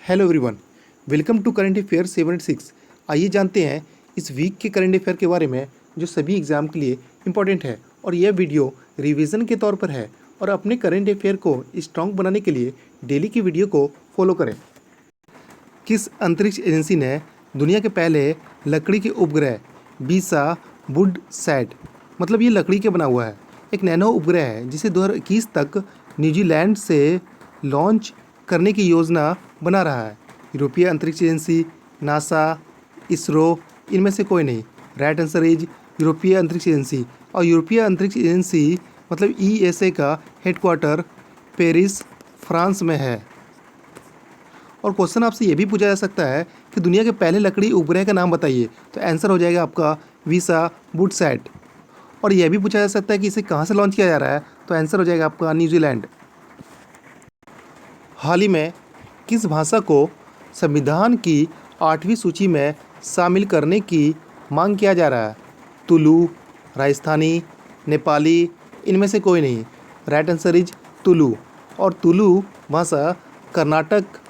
Hello everyone, welcome to current affair 786। आइए जानते हैं इस वीक के करंट अफेयर के बारे में जो सभी एग्जाम के लिए इम्पोर्टेंट है। और यह वीडियो रिवीजन के तौर पर है और अपने करंट अफेयर को स्ट्रॉन्ग बनाने के लिए डेली की वीडियो को फॉलो करें। किस अंतरिक्ष एजेंसी ने दुनिया के पहले लकड़ी के उपग्रह बीसा वुड सैट, मतलब ये लकड़ी के बना हुआ है, एक नैनो उपग्रह है जिसे 2021 तक न्यूजीलैंड से लॉन्च करने की योजना बना रहा है? यूरोपीय अंतरिक्ष एजेंसी, नासा, इसरो, इनमें से कोई नहीं। राइट आंसर इज यूरोपीय अंतरिक्ष एजेंसी। और यूरोपीय अंतरिक्ष एजेंसी मतलब ईएसए का हेडक्वार्टर पेरिस, फ्रांस में है। और क्वेश्चन आपसे ये भी पूछा जा सकता है कि दुनिया के पहले लकड़ी उपग्रह का नाम बताइए, तो आंसर हो जाएगा आपका वीसा वुडसैट। और यह भी पूछा जा सकता है कि इसे कहाँ से लॉन्च किया जा रहा है, तो आंसर हो जाएगा आपका न्यूजीलैंड। हाल ही में किस भाषा को संविधान की 8वीं सूची में शामिल करने की मांग किया जा रहा है? तुलु, राजस्थानी, नेपाली, इनमें से कोई नहीं। Right answer is Tulu. और तुलु भाषा कर्नाटक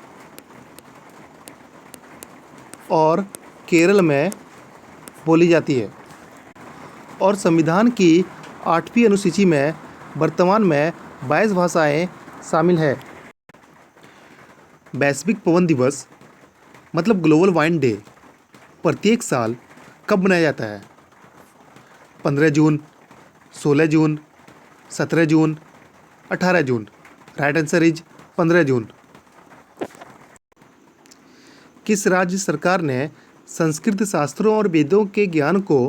और केरल में बोली जाती है। और संविधान की 8वीं अनुसूची में वर्तमान में 22 भाषाएं शामिल है। वैश्विक पवन दिवस मतलब ग्लोबल वाइंड डे प्रत्येक साल कब मनाया जाता है? 15 जून, 16 जून, 17 जून, 18 जून। राइट आंसर इज 15 जून। किस राज्य सरकार ने संस्कृत शास्त्रों और वेदों के ज्ञान को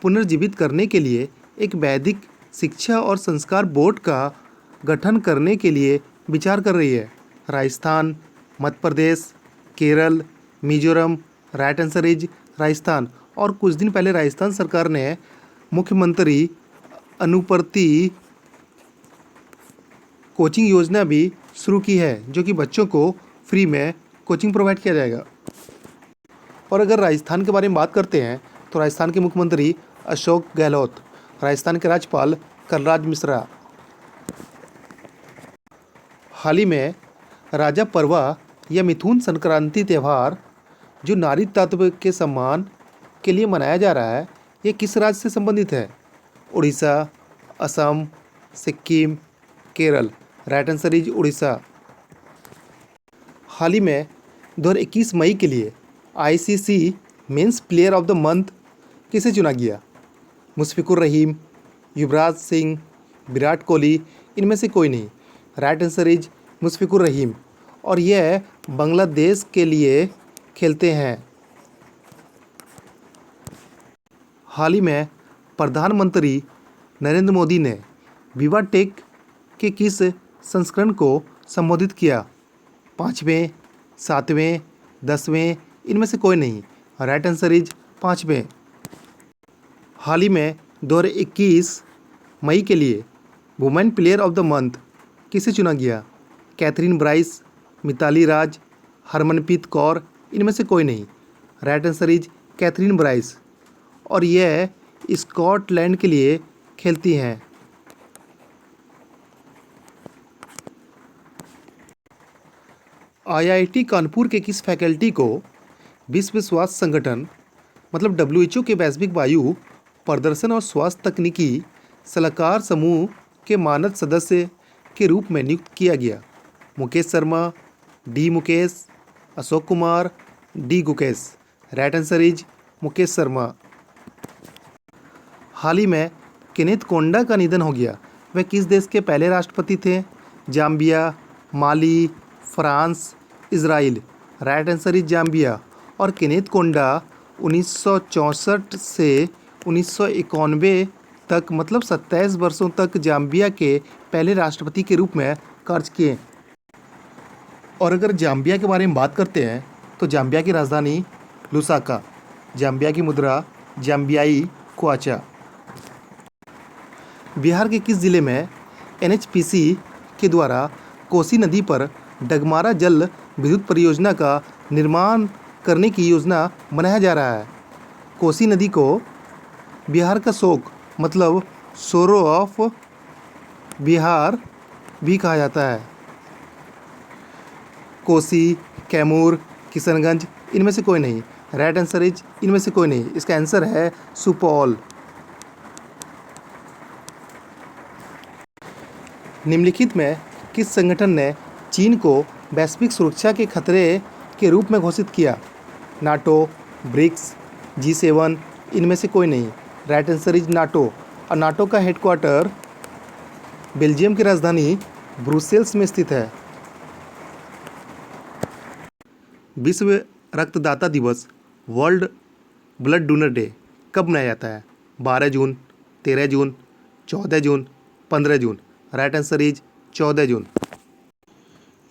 पुनर्जीवित करने के लिए एक वैदिक शिक्षा और संस्कार बोर्ड का गठन करने के लिए विचार कर रही है? Rajasthan, Madhya Pradesh, Kerala, Mizoram. Right answer is Rajasthan. और कुछ दिन पहले राजस्थान सरकार ने मुख्यमंत्री अनुवर्ती कोचिंग योजना भी शुरू की है, जो कि बच्चों को फ्री में कोचिंग प्रोवाइड किया जाएगा। और अगर राजस्थान के बारे में बात करते हैं तो राजस्थान के मुख्यमंत्री अशोक गहलोत, राजस्थान के राज्यपाल कलराज मिश्रा। हाल ही में राजा परवा या मिथुन संक्रांति त्यौहार जो नारी तत्व के सम्मान के लिए मनाया जा रहा है, ये किस राज्य से संबंधित है? Odisha, Assam, Sikkim, Kerala. Right answer is Odisha. हाल ही में 2021 मई के लिए ICC men's player of the month किसे चुना गया? मुशफिकुर रहीम, युवराज सिंह, विराट कोहली, इनमें से कोई नहीं। Right answer is Mushfiqur Rahim. और यह बांग्लादेश के लिए खेलते हैं। हाल ही में प्रधानमंत्री नरेंद्र मोदी ने विवा टेक के किस संस्करण को संबोधित किया? 5वें, 7वें, 10वें, इनमें से कोई नहीं। राइट आंसर इज 5वें। हाल ही में 2021 मई के लिए women player of the month किसे चुना गया? कैथरीन ब्राइस, मिताली राज, हरमनप्रीत कौर, इनमें से कोई नहीं। Right answer is Kathryn Bryce. और यह स्कॉटलैंड के लिए खेलती हैं। आईआईटी कानपुर के किस फैकल्टी को विश्व स्वास्थ्य संगठन मतलब डब्ल्यूएचओ के वैश्विक वायु प्रदर्शन और स्वास्थ्य तकनीकी सलाहकार समूह के मानद सदस्य के रूप में नियुक्त किया गया? Mukesh Sharma, D Mukesh, Ashok Kumar, D Gukesh. Right answer is Mukesh Sharma. हाल ही में केनेथ कोंडा का निधन हो गया। वह किस देश के पहले राष्ट्रपति थे? Zambia, Mali, France, Israel. Right answer is Zambia. और केनेथ कोंडा 1964 से 1991 तक मतलब 27 वर्षों तक जाम्बिया के पहले राष्ट्रपति के रूप में कार्य किए। और अगर जाम्बिया के बारे में बात करते हैं तो जाम्बिया की राजधानी लुसाका, जाम्बिया की मुद्रा जाम्बियाई क्वाचा। बिहार के किस जिले में एनएचपीसी के द्वारा कोसी नदी पर डगमारा जल विद्युत परियोजना का निर्माण करने की योजना बनाया जा रहा है? कोसी नदी को बिहार का शोक मतलब सोरो ऑफ बिहार भी कहा जाता है। कोसी, कैमूर, किशनगंज, इनमें से कोई नहीं। राइट आंसर इज इनमें से कोई नहीं। इसका आंसर है सुपौल। निम्नलिखित में किस संगठन ने चीन को वैश्विक सुरक्षा के खतरे के रूप में घोषित किया? नाटो, ब्रिक्स, G7, इनमें से कोई नहीं। Right answer is NATO. और नाटो का हेडक्वार्टर बेल्जियम की राजधानी ब्रुसेल्स में स्थित है। विश्व रक्तदाता दिवस, वर्ल्ड ब्लड डोनर डे कब मनाया जाता है? 12 जून, 13 जून, 14 जून, 15 जून। राइट आंसर इज 14 जून।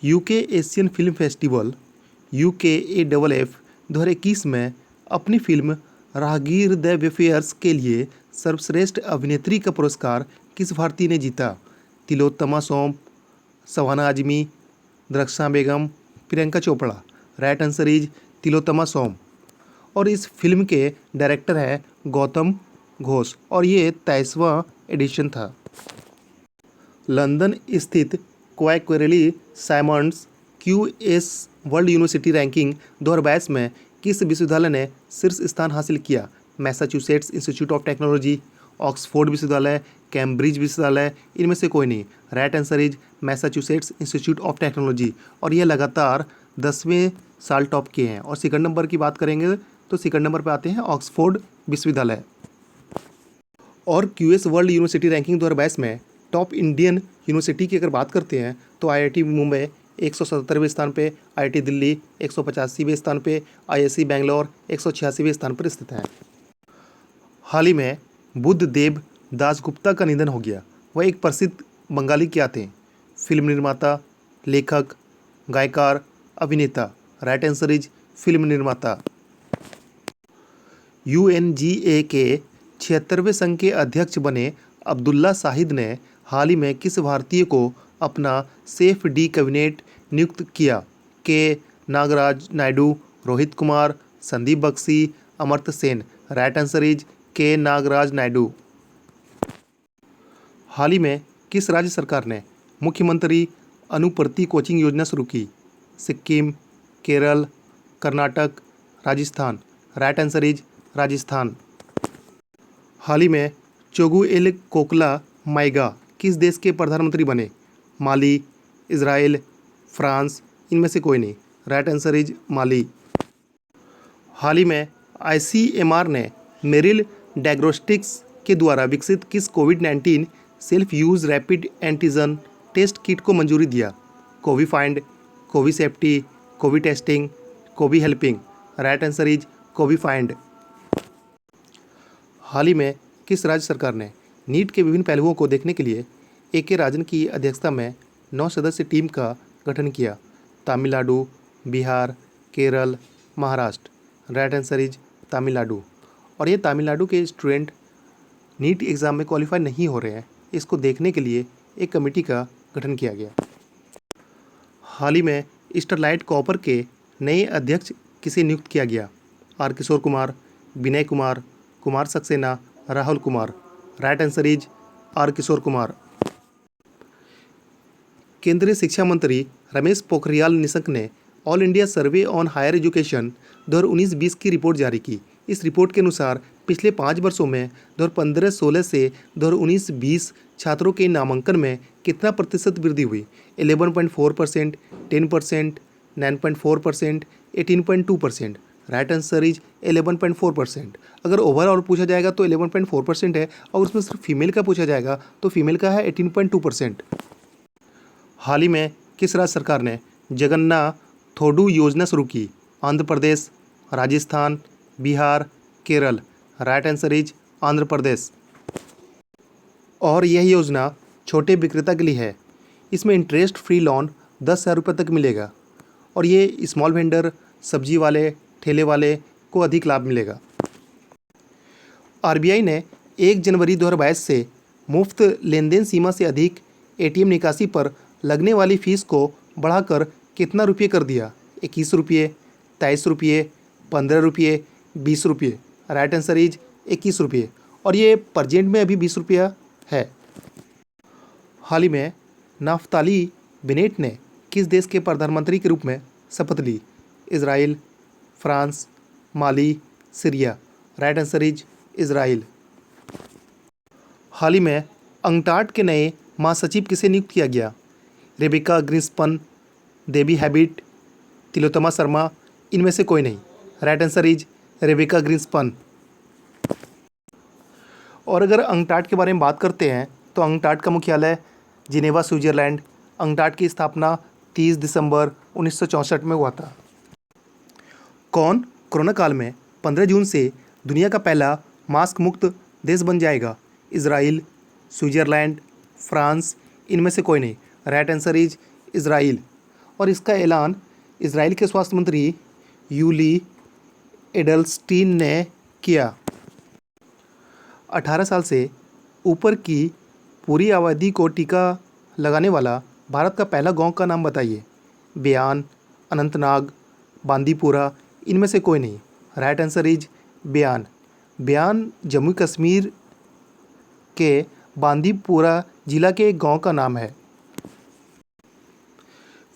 UK Asian film festival UKAFF 2021 में अपनी फिल्म राहगीर द वेफेयर्स के लिए सर्वश्रेष्ठ अभिनेत्री का पुरस्कार किस भारतीय ने जीता? Tilottama Shome, Shabana Azmi, Darakhshan Begum, Priyanka Chopra. Right answer is Tilottama Shome. और इस फिल्म के डायरेक्टर हैं गौतम घोष और ये 23वां एडिशन था। लंदन स्थित Quacquarelli Symonds QS world university ranking 2022 में किस विश्वविद्यालय ने शीर्ष स्थान हासिल किया? Massachusetts Institute of Technology, Oxford विश्वविद्यालय, कैम्ब्रिज विश्वविद्यालय, इनमें से कोई नहीं। Right answer is Massachusetts Institute of Technology. और यह लगातार 10वें साल टॉप किए हैं। और सेकंड नंबर की बात करेंगे तो सेकंड नंबर पर आते हैं ऑक्सफोर्ड विश्वविद्यालय। और QS वर्ल्ड यूनिवर्सिटी रैंकिंग 2022 में टॉप इंडियन यूनिवर्सिटी की अगर बात करते हैं तो IIT मुंबई 177वें स्थान पे, IIT दिल्ली 185वें स्थान पे, ISC बेंगलोर 186वें स्थान पर स्थित है। हाल ही में बुद्ध देव दासगुप्ता का निधन हो गया। वह एक प्रसिद्ध बंगाली क्या थे? फिल्म निर्माता, लेखक, गायकार, अभिनेता। राइट आंसर इज फिल्म निर्माता। UNGA के 76वें संघ के अध्यक्ष बने अब्दुल्ला शाहिद ने हाल ही में किस भारतीय को अपना सेफ डी कैबिनेट नियुक्त किया? K Nagaraj Naidu, Rohit Kumar, Sandeep Bakshi, Amartya Sen. Right answer is K Nagaraj Naidu. हाल ही में किस राज्य सरकार ने मुख्यमंत्री अनुप्रति कोचिंग योजना शुरू की? Sikkim, Kerala, Karnataka, Rajasthan. Right answer is Rajasthan. हाल ही में चोगुएल कोकला माइगा किस देश के प्रधानमंत्री बने? माली, इजराइल, फ्रांस, इनमें से कोई नहीं। Right answer is Mali. हाल ही में ICMR ने मेरिल डायग्नोस्टिक्स के द्वारा विकसित किस कोविड-19 self use rapid antigen test kit को मंजूरी दिया? Covi find, Covi safety, Covi testing, Covi helping. Right answer is Covi find. हाल ही में किस राज्य सरकार ने नीट के विभिन्न पहलुओं को देखने के लिए AK राजन की अध्यक्षता में 9 सदस्य टीम का गठन किया? Tamil Nadu, Bihar, Kerala, Maharashtra. Right answer is Tamil Nadu. और ये तमिलनाडु के स्टूडेंट नीट एग्ज़ाम में क्वालिफाई नहीं हो रहे हैं, इसको देखने के लिए एक कमेटी का गठन किया गया। हाल ही में स्टरलाइट कॉपर के नए अध्यक्ष किसे नियुक्त किया गया? R Kishore Kumar, Vinay Kumar, Kumar Saxena, Rahul Kumar. Right answer is R Kishore Kumar. केंद्रीय शिक्षा मंत्री रमेश पोखरियाल निशंक ने all India survey on higher education 2019-20 की रिपोर्ट जारी की। इस रिपोर्ट के अनुसार पिछले 5 वर्षों में 2015-16 से 2019-20 छात्रों के नामांकन में कितना प्रतिशत वृद्धि हुई? 11.4%, 10%, 9.4%, 18.2%। Right answer is 11.4%। अगर ओवरऑल पूछा जाएगा तो 11.4% है और उसमें सिर्फ फीमेल का पूछा जाएगा तो फीमेल का है 18.2%। हाल ही में किस राज्य सरकार ने जगन्नाथोडू योजना शुरू की? Andhra Pradesh, Rajasthan, Bihar, Kerala. Right answer is Andhra Pradesh. और यह योजना छोटे विक्रेता के लिए है। इसमें इंटरेस्ट फ्री लोन 10,000 रुपये तक मिलेगा और ये स्मॉल वेंडर, सब्जी वाले, ठेले वाले को अधिक लाभ मिलेगा। RBI ने 1 जनवरी 2022 से मुफ्त लेन देन सीमा से अधिक ATM निकासी पर लगने वाली फ़ीस को बढ़ाकर कितना रुपये कर दिया? 21 रुपये, 23 रुपये, 15 रुपये, 20 रुपये। राइट आंसर इज 21 रुपये और ये प्रजेंट में अभी 20 रुपया है। हाल ही में नाफ्ताली बेनेट ने किस देश के प्रधानमंत्री के रूप में शपथ ली? Israel, France, Mali, Syria. Right answer is Israel. हाल ही में अंगटाड के नए महासचिव किसे नियुक्त किया गया? रेबिका ग्रिंसपन, देबी हैबिट, तिलोत्तमा शर्मा, इनमें से कोई नहीं। Right answer is Rebeca Grynspan. और अगर अंगटाड के बारे में बात करते हैं तो अंगटाड का मुख्यालय जिनेवा, स्विट्जरलैंड। अंगटाड की स्थापना 30 दिसंबर 1964 में हुआ था। कौन कोरोना काल में 15 जून से दुनिया का पहला मास्क मुक्त देश बन जाएगा? इजराइल, स्विट्जरलैंड, फ्रांस, इनमें से कोई नहीं। Right answer is Israel. और इसका ऐलान इजराइल के स्वास्थ्य मंत्री यूली एडल्स्टीन ने किया। 18 साल से ऊपर की पूरी आबादी को टीका लगाने वाला भारत का पहला गांव का नाम बताइए। बयान, अनंतनाग, बांदीपुरा, इनमें से कोई नहीं। राइट आंसर इज बयान। बयान जम्मू कश्मीर के बांदीपुरा जिला के एक गांव का नाम है।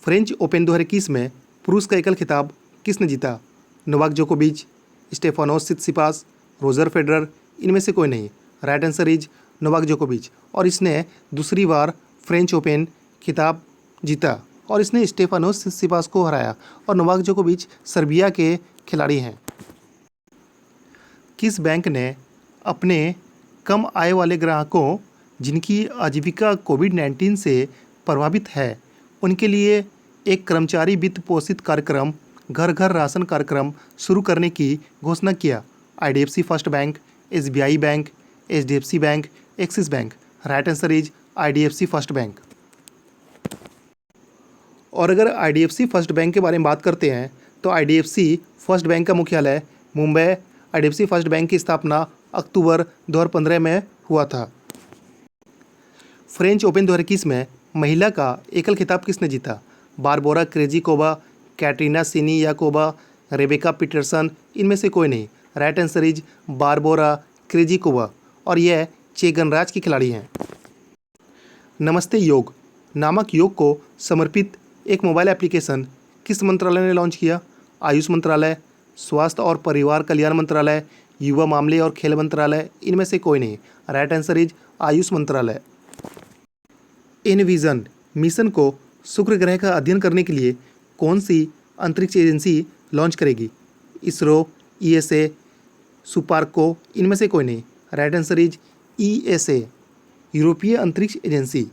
फ्रेंच ओपन 2021 में पुरुष का एकल खिताब किसने जीता? नोवाक जोकोविच, स्टेफानोस सित्सिपास, रोजर फेडरर, इनमें से कोई नहीं। राइट आंसर इज नोवाक जोकोविच। और इसने दूसरी बार फ्रेंच ओपन खिताब जीता और इसने स्टेफानोस सित्सिपास को हराया। और नोवाक जोकोविच सर्बिया के खिलाड़ी हैं। किस बैंक ने अपने कम आय वाले ग्राहकों जिनकी आजीविका कोविड-19 से प्रभावित है उनके लिए एक कर्मचारी वित्त पोषित कार्यक्रम घर घर राशन कार्यक्रम शुरू करने की घोषणा किया? IDFC first bank, SBI bank, HDFC bank, axis bank. Right answer is IDFC first bank. और अगर IDFC फर्स्ट बैंक के बारे में बात करते हैं तो IDFC फर्स्ट बैंक का मुख्यालय मुंबई। IDFC फर्स्ट बैंक की स्थापना अक्टूबर 2015 में हुआ था। फ्रेंच ओपन 2021 में महिला का एकल खिताब किसने जीता? Barbora Krejcikova, Katerina Siniakova, Rebecca Peterson, इनमें से कोई नहीं। Right answer is Barbora Krejcikova. और यह चेक गणराज्य की खिलाड़ी हैं। नमस्ते योग नामक योग को समर्पित एक मोबाइल एप्लीकेशन किस मंत्रालय ने लॉन्च किया? आयुष मंत्रालय, स्वास्थ्य और परिवार कल्याण मंत्रालय, युवा मामले और खेल मंत्रालय, इनमें से कोई नहीं। राइट आंसर इज आयुष मंत्रालय। इनविजन मिशन को शुक्र ग्रह का अध्ययन करने के लिए कौन सी अंतरिक्ष एजेंसी लॉन्च करेगी? इसरो, ESA, सुपार्को, इनमें से कोई नहीं। राइट आंसर इज ESA, यूरोपीय अंतरिक्ष एजेंसी।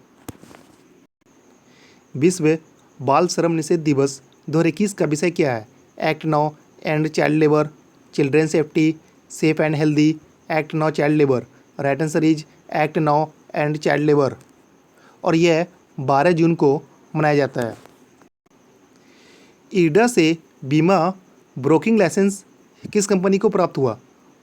विश्व बाल श्रम निषेध दिवस 2021 का विषय क्या है? Act now end child labour, children safety, safe and healthy, act now child labour. Right answer is act now end child labour. और यह 12 जून को मनाया जाता है। IRDA से बीमा ब्रोकिंग लाइसेंस किस कंपनी को प्राप्त हुआ?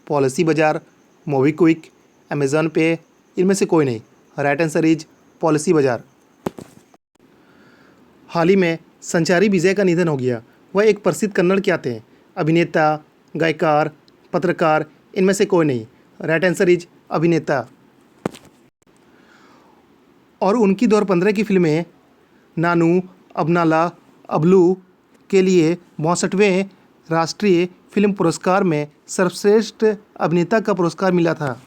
पॉलिसी बाजार, मोबिक्विक, अमेजॉन पे, इनमें से कोई नहीं। राइट आंसर इज पॉलिसी बाजार। हाल ही में संचारी विजय का निधन हो गया। वह एक प्रसिद्ध कन्नड़ क्या थे? अभिनेता, गायकार, पत्रकार, इनमें से कोई नहीं। राइट आंसर इज अभिनेता। और उनकी 2015 की फिल्में नानू, अबनाला, अबलू के लिए 62वें राष्ट्रीय फिल्म पुरस्कार में सर्वश्रेष्ठ अभिनेता का पुरस्कार मिला था।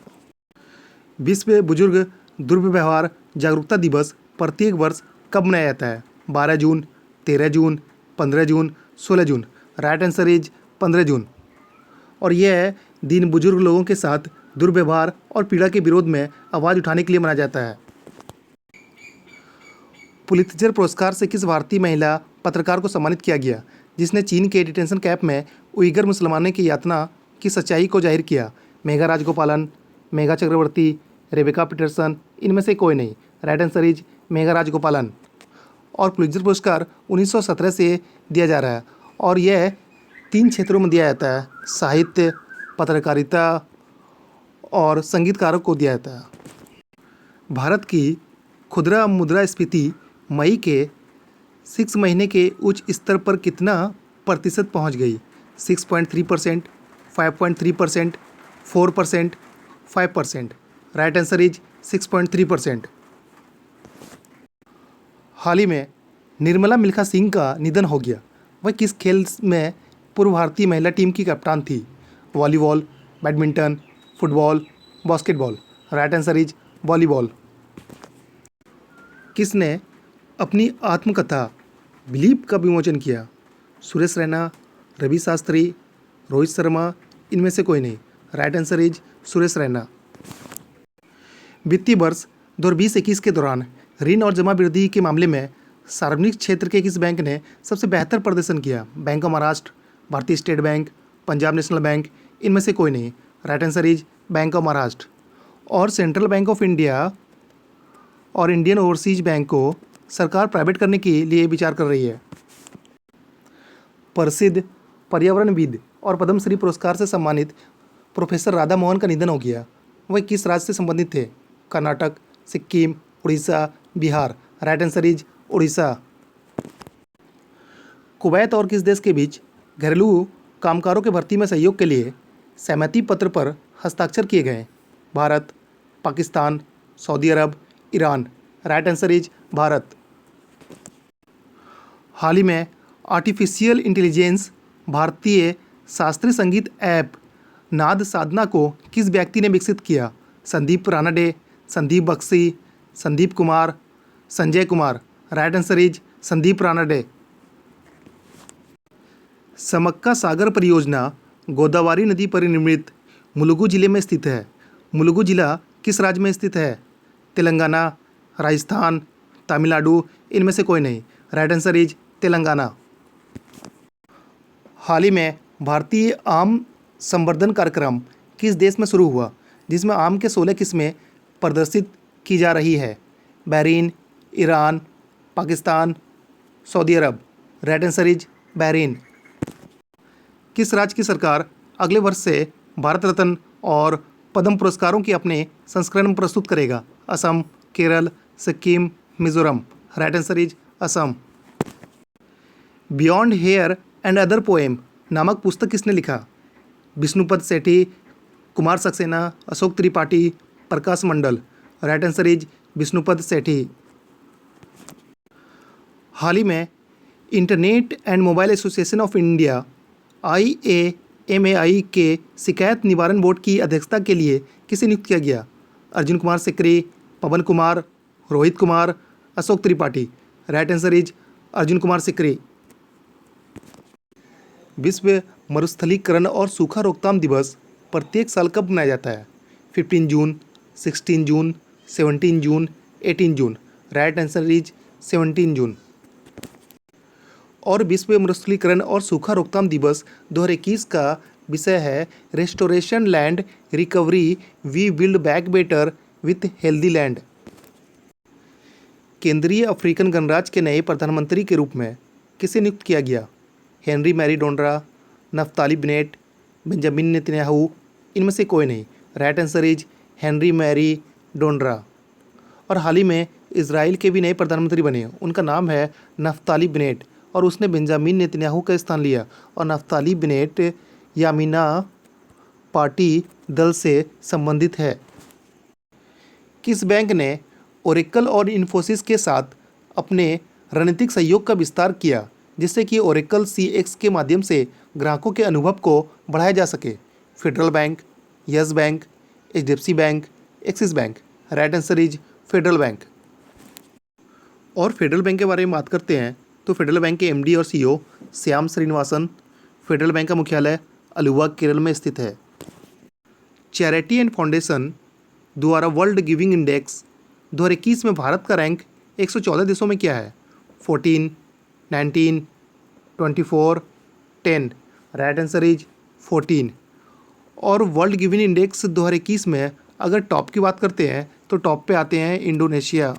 विश्व बुजुर्ग दुर्व्यवहार जागरूकता दिवस प्रत्येक वर्ष कब मनाया जाता है? 12 जून, 13 जून, 15 जून, 16 जून। राइट आंसर इज 15 जून। और यह दिन बुजुर्ग लोगों के साथ दुर्व्यवहार और पीड़ा के विरोध में आवाज़ उठाने के लिए मनाया जाता है। पुलित्जर पुरस्कार से किस भारतीय महिला पत्रकार को सम्मानित किया गया जिसने चीन के डिटेंशन कैंप में उइगर मुसलमानों की यातना की सच्चाई को जाहिर किया? मेघा राजगोपालन, मेघा चक्रवर्ती, रेबेका पीटरसन, इनमें से कोई नहीं। Right answer is Megha Rajagopalan. और पुलित्जर पुरस्कार 1917 से दिया जा रहा है और यह 3 क्षेत्रों में दिया जाता है: साहित्य, पत्रकारिता और संगीतकारों को दिया जाता है। भारत की खुदरा मुद्रास्फीति मई के 6 महीने के उच्च स्तर पर कितना प्रतिशत पहुंच गई? 6.3%, 5.3%, 4%, 5%। Right answer is 6.3%। हाल ही में निर्मला मिल्खा सिंह का निधन हो गया। वह किस खेल में पूर्व भारतीय महिला टीम की कप्तान थी? Volleyball, badminton, football, basketball. Right answer is volleyball. किसने अपनी आत्मकथा बिलीव का विमोचन किया? सुरेश रैना, रवि शास्त्री, रोहित शर्मा, इनमें से कोई नहीं। Right answer is Suresh Raina. वित्तीय वर्ष 2020-21 के दौरान ऋण और जमा वृद्धि के मामले में सार्वजनिक क्षेत्र के किस बैंक ने सबसे बेहतर प्रदर्शन किया? बैंक ऑफ महाराष्ट्र, भारतीय state bank, Punjab national bank, इनमें से कोई नहीं। Right answer is bank of Maharashtra. और सेंट्रल बैंक ऑफ इंडिया और इंडियन ओवरसीज बैंक को सरकार प्राइवेट करने के लिए विचार कर रही है। प्रसिद्ध पर्यावरणविद और पद्मश्री पुरस्कार से सम्मानित प्रोफेसर राधा मोहन का निधन हो गया। वह किस राज्य से संबंधित थे? Karnataka, Sikkim, Orissa, Bihar. Right answer is Orissa. Kuwait और किस देश के बीच घरेलू कामगारों के भर्ती में सहयोग के लिए सहमति पत्र पर हस्ताक्षर किए गए? Bharat, Pakistan, Saudi Arab, Iran. Right answer is Bharat. हाल ही में आर्टिफिशियल इंटेलिजेंस भारतीय शास्त्रीय संगीत ऐप नाद साधना को किस व्यक्ति ने विकसित किया? Sandeep Ranade, Sandeep Bakhshi, Sandeep Kumar, Sanjay Kumar. Right answer is Sandeep Ranade. Sammakka Sagar परियोजना गोदावरी नदी पर निर्मित मुलुगु जिले में स्थित है। मुलुगु जिला किस राज्य में स्थित है? तेलंगाना, राजस्थान, तमिलनाडु, इनमें से कोई नहीं। Right answer is Telangana. हाल ही में भारतीय आम संवर्धन कार्यक्रम किस देश में शुरू हुआ जिसमें आम के 16 किस्में प्रदर्शित की जा रही है? Bahrain, Iran, Pakistan, Saudi Arab. Right answer is Bahrain. किस राज्य की सरकार अगले वर्ष से भारत रत्न और पद्म पुरस्कारों के अपने संस्करण प्रस्तुत करेगा? Assam, Kerala, Sikkim, Mizoram. Right answer is Assam. Beyond here and other poem नामक पुस्तक किसने लिखा? Vishnupad Sethi, Kumar Saxena, Ashok Tripathi, Prakash Mandal. Right answer is Vishnupad Sethi. हाल ही में internet and mobile association of India IAMAI के शिकायत निवारण बोर्ड की अध्यक्षता के लिए किसे नियुक्त किया गया? Arjun Kumar Sikri, Pawan Kumar, Rohit Kumar, Ashok Tripathi. Right answer is Arjun Kumar Sikri. विश्व मरुस्थलीकरण और सूखा रोकथाम दिवस प्रत्येक साल कब मनाया जाता है? 15 जून, 16 जून, 17 जून, 18 जून। राइट आंसर इज 17 जून। और विश्व मरुस्थलीकरण और सूखा रोकथाम दिवस 2021 का विषय है restoration land recovery, we build back better with healthy land. केंद्रीय अफ्रीकन गणराज्य के नए प्रधानमंत्री के रूप में किसे नियुक्त किया गया? Henry Mary Donra, Naftali Bennett, Benjamin Netanyahu, इनमें से कोई नहीं। Right answer is Henry Mary Donra. और हाल ही में इजराइल के भी नए प्रधानमंत्री बने, उनका नाम है नफ्ताली बेनेट और उसने बेंजामिन नेतन्याहू का स्थान लिया। और नफ्ताली बेनेट यामीना पार्टी दल से संबंधित है। किस बैंक ने ओरेकल और इन्फोसिस के साथ अपने रणनीतिक सहयोग का विस्तार किया जिससे कि ओरेकल CX के माध्यम से ग्राहकों के अनुभव को बढ़ाया जा सके? Federal bank, yes bank, HDFC bank, axis bank. Right answer is federal bank. और फेडरल बैंक के बारे में बात करते हैं तो फेडरल बैंक के MD और CEO Shyam Srinivasan. Federal bank का मुख्यालय अलुवा, केरल में स्थित है। चैरिटी एंड फाउंडेशन द्वारा वर्ल्ड गिविंग इंडेक्स 2021 में भारत का रैंक 114 देशों में क्या है? 14, 19, 24, 10। Right answer is 14। और वर्ल्ड गिविंग इंडेक्स 2021 में अगर टॉप की बात करते हैं तो टॉप पे आते हैं इंडोनेशिया।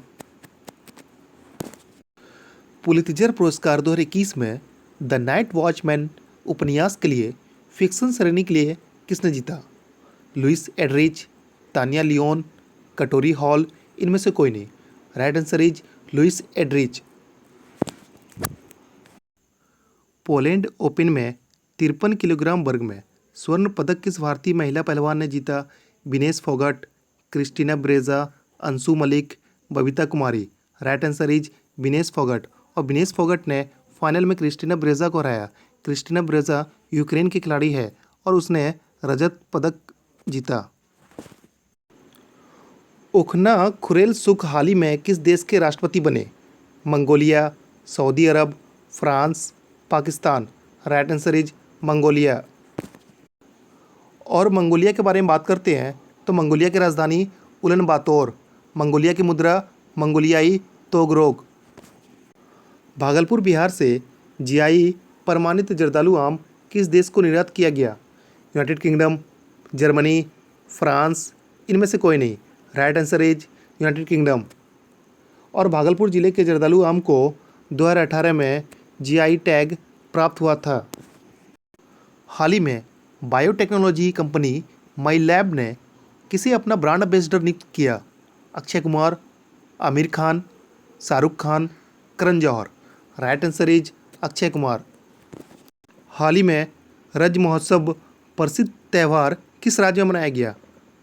पुलित्जर पुरस्कार 2021 में द नाइट वॉचमैन उपन्यास के लिए फिक्शन श्रेणी के लिए किसने जीता? Louise Erdrich, Tania Leon, Katori Hall, इनमें से कोई नहीं। Right answer is Louise Erdrich. Poland open में 53 किलोग्राम वर्ग में स्वर्ण पदक किस भारतीय महिला पहलवान ने जीता? Vinesh Phogat, Khrystyna Berza, Anshu Malik, Babita Kumari. Right answer is Vinesh Phogat. और विनेश फोगट ने फाइनल में क्रिस्टिना ब्रेजा को हराया। क्रिस्टिना ब्रेजा यूक्रेन की खिलाड़ी है और उसने रजत पदक जीता। उखना खुरेलसुख हाल ही में किस देश के राष्ट्रपति बने? Mongolia, Saudi Arab, France, Pakistan. Right answer is Mongolia. और मंगोलिया के बारे में बात करते हैं तो मंगोलिया की राजधानी उलन बातोर। मंगोलिया की मुद्रा मंगोलियाई तोगरोक। भागलपुर बिहार से जीआई प्रमाणित जर्दालू आम किस देश को निर्यात किया गया? यूनाइटेड किंगडम, जर्मनी, फ्रांस, इनमें से कोई नहीं। Right answer is United kingdom. और भागलपुर जिले के जर्दालू आम को 2018 में जीआई टैग प्राप्त हुआ था। हाल ही में बायोटेक्नोलॉजी कंपनी माई लैब ने किसे अपना ब्रांड एम्बेसडर नियुक्त किया? Akshay Kumar, Aamir Khan, Shahrukh Khan, Karan Johar. Right answer is Akshay Kumar. हाल ही में रज महोत्सव प्रसिद्ध त्यौहार किस राज्य में मनाया गया?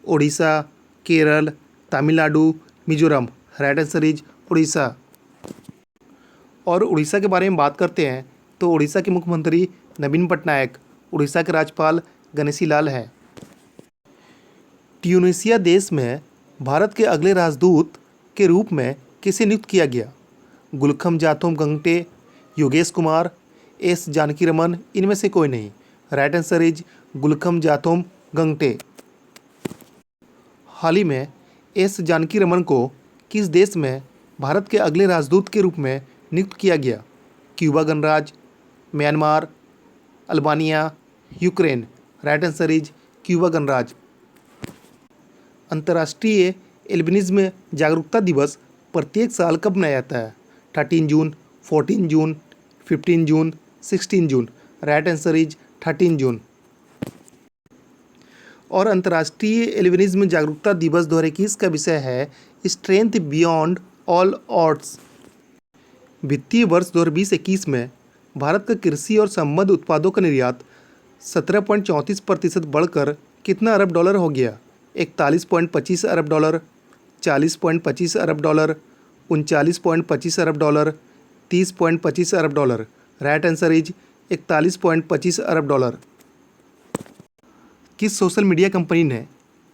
Odisha, Kerala, Tamil Nadu, Mizoram. Right answer is Orissa. और उड़ीसा के बारे में बात करते हैं तो उड़ीसा के मुख्यमंत्री नवीन पटनायक, उड़ीसा के राज्यपाल गणेशी लाल हैं। ट्यूनीशिया देश में भारत के अगले राजदूत के रूप में किसे नियुक्त किया गया? गुलखम जाथोम गंगटे, योगेश कुमार, एस जानकीरमन, इनमें से कोई नहीं। Right answer is Gulkham Jathom Gangte. हाल ही में एस जानकीरमन को किस देश में भारत के अगले राजदूत के रूप में नियुक्त किया गया? क्यूबा गणराज्य, Myanmar, Albania, Ukraine. Right answer is Cuba गणराज्य। अंतर्राष्ट्रीय एल्बिनिज्म जागरूकता दिवस प्रत्येक साल कब मनाया जाता है? 13 जून, 14 जून, 15 जून, 16 जून। राइट आंसर इज 13 जून। और अंतर्राष्ट्रीय एल्बिनिज्म जागरूकता दिवस 2021 का विषय है स्ट्रेंथ बियॉन्ड ऑल ऑड्स। वित्तीय वर्ष 2020-21 में भारत का कृषि और संबद्ध उत्पादों का निर्यात 17.34% बढ़कर कितना अरब डॉलर हो गया? 41.25 अरब डॉलर, 40.25 अरब डॉलर, 39.25 अरब डॉलर, 30.25 अरब डॉलर। राइट आंसर इज 41.25 अरब डॉलर। किस सोशल मीडिया कंपनी ने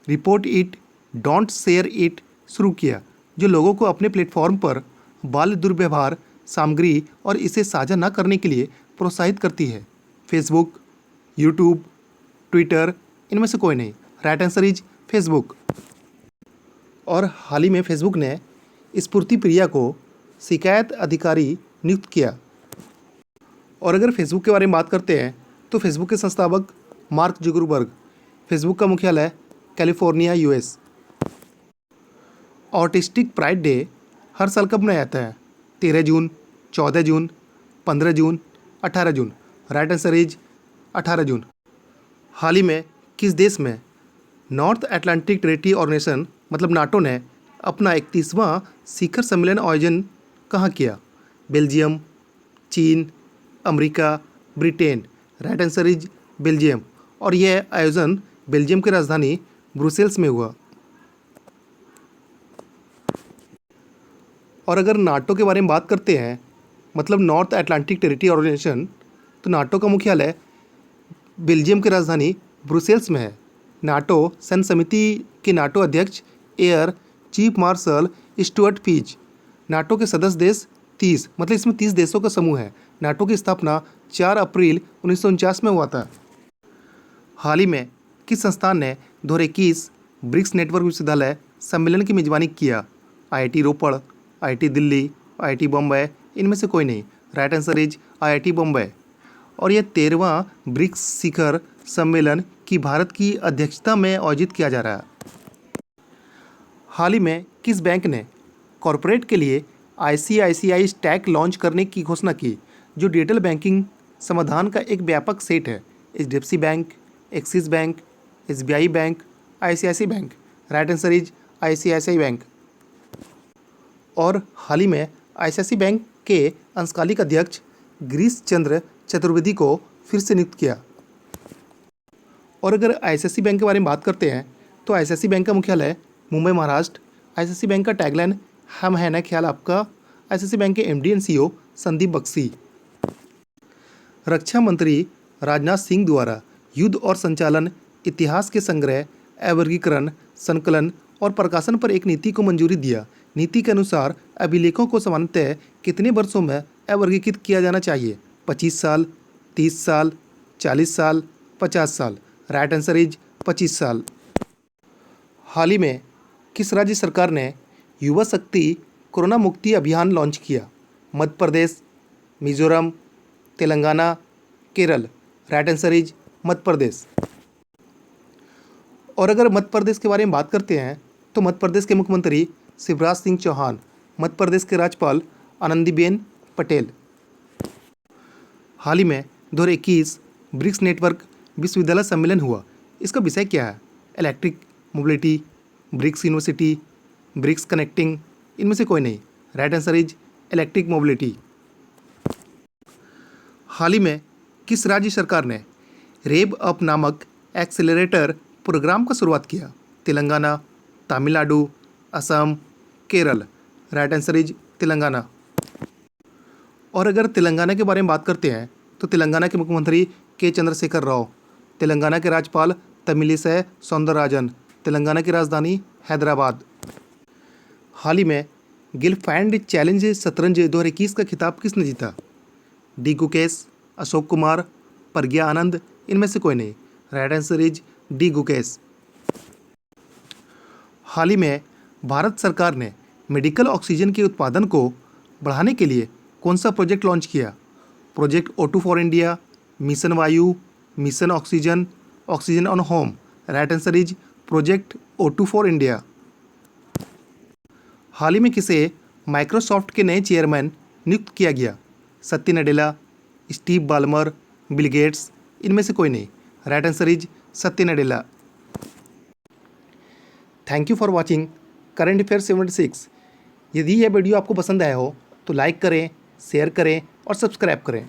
report it don't share it शुरू किया, जो लोगों को अपने प्लेटफॉर्म पर बाल दुर्व्यवहार सामग्री और इसे साझा न करने के लिए प्रोत्साहित करती है? फेसबुक, यूट्यूब, ट्विटर, इनमें से कोई नहीं। Right answer is Facebook. और हाल ही में फेसबुक ने स्फूर्ति प्रिया को शिकायत अधिकारी नियुक्त किया। और अगर फेसबुक के बारे में बात करते हैं तो फेसबुक के संस्थापक मार्क जुकरबर्ग। फेसबुक का मुख्यालय California, US. Autistic pride day हर साल कब मनाया जाता है? 13 जून, 14 जून, 15 जून, 18 जून। राइट आंसर इज 18 जून। हाल ही में किस देश में नॉर्थ अटलांटिक ट्रेटी ऑर्गेनाइजेशन मतलब नाटो ने अपना 31वां शिखर सम्मेलन आयोजन कहाँ किया? बेल्जियम, चीन, America, Britain. Right answer is Belgium. और यह आयोजन बेल्जियम की राजधानी ब्रुसेल्स में हुआ। और अगर नाटो के बारे में बात करते हैं मतलब नॉर्थ अटलांटिक टेरिटरी ऑर्गेनाइजेशन, तो नाटो का मुख्यालय बेल्जियम की राजधानी ब्रुसेल्स में है। नाटो सैन्य समिति के नाटो अध्यक्ष air chief marshal Stuart Peach. NATO के सदस्य देश 30 मतलब इसमें 30 देशों का समूह है। नाटो की स्थापना 4 अप्रैल 1949 में हुआ था। हाल ही में किस संस्थान ने 2021 ब्रिक्स नेटवर्क विश्वविद्यालय सम्मेलन की मेजबानी किया? आईआईटी रोपड़, आईआईटी दिल्ली, आईआईटी बम्बई, इनमें से कोई नहीं। Right answer is IIT Bombay. और यह 13वां ब्रिक्स शिखर सम्मेलन की भारत की अध्यक्षता में आयोजित किया जा रहा है। हाल ही में किस बैंक ने कॉरपोरेट के लिए आईसीआईसीआई स्टैक लॉन्च करने की घोषणा की, जो डिजिटल बैंकिंग समाधान का एक व्यापक सेट है? HDFC bank, axis bank, SBI bank, ICICI bank. Right answer is ICICI bank. और हाल ही में आईसीआईसीआई बैंक के अंशकालिक अध्यक्ष गिरीश चंद्र चतुर्वेदी को फिर से नियुक्त किया। और अगर आईसीआईसीआई बैंक के बारे में बात करते हैं तो आईसीआईसीआई बैंक का मुख्यालय मुंबई, महाराष्ट्र। आईसीआईसीआई बैंक का टैगलाइन हम है ना ख्याल आपका। आईसीआईसीआई बैंक के MD and CEO Sandeep Bakhshi. रक्षा मंत्री राजनाथ सिंह द्वारा युद्ध और संचालन इतिहास के संग्रह, अवर्गीकरण, संकलन और प्रकाशन पर एक नीति को मंजूरी दिया। नीति के अनुसार अभिलेखों को सामान्यतः कितने वर्षों में अवर्गीकृत किया जाना चाहिए? 25 साल, 30 साल, 40 साल, 50 साल। राइट आंसर इज 25 साल। हाल ही में किस राज्य सरकार ने युवा शक्ति कोरोना मुक्ति अभियान लॉन्च किया? Madhya Pradesh, Mizoram, Telangana, Kerala. Right answer is Madhya Pradesh. और अगर मध्य प्रदेश के बारे में बात करते हैं तो मध्य प्रदेश के मुख्यमंत्री शिवराज सिंह चौहान, मध्य प्रदेश के राज्यपाल आनंदीबेन पटेल। हाल ही में 2021 ब्रिक्स नेटवर्क विश्वविद्यालय सम्मेलन हुआ। इसका विषय क्या है? Electric mobility, BRICS university, BRICS connecting. इनमें से कोई नहीं। Right answer is electric mobility. हाल ही में किस राज्य सरकार ने रेव अप नामक एक्सेलरेटर प्रोग्राम का शुरुआत किया? Telangana, Tamil Nadu, Assam, Kerala. Right answer is Telangana. और अगर तेलंगाना के बारे में बात करते हैं तो तेलंगाना के मुख्यमंत्री के चंद्रशेखर राव, तेलंगाना के राज्यपाल तमिलिसै सौंदरराजन, तेलंगाना की राजधानी हैदराबाद। हाल ही में गिलफैंड चैलेंज शतरंज 2021 का खिताब किसने जीता? डी गुकेश, अशोक कुमार, प्रज्ञा आनंद। इनमें से कोई नहीं। Right answer is D Gukesh. हाल ही में भारत सरकार ने मेडिकल ऑक्सीजन के उत्पादन को बढ़ाने के लिए कौन सा प्रोजेक्ट लॉन्च किया? Project O2 for India, mission Vayu, mission oxygen, oxygen on home. Right answer is project O2 for India. हाल ही में किसे माइक्रोसॉफ्ट के नए चेयरमैन नियुक्त किया गया? Satya Nadella, Steve Ballmer, Bill Gates. इनमें से कोई नहीं। Right answer is Satya Nadella. Thank you for watching current affair 76। यदि यह वीडियो आपको पसंद आया हो तो लाइक करें, शेयर करें और सब्सक्राइब करें।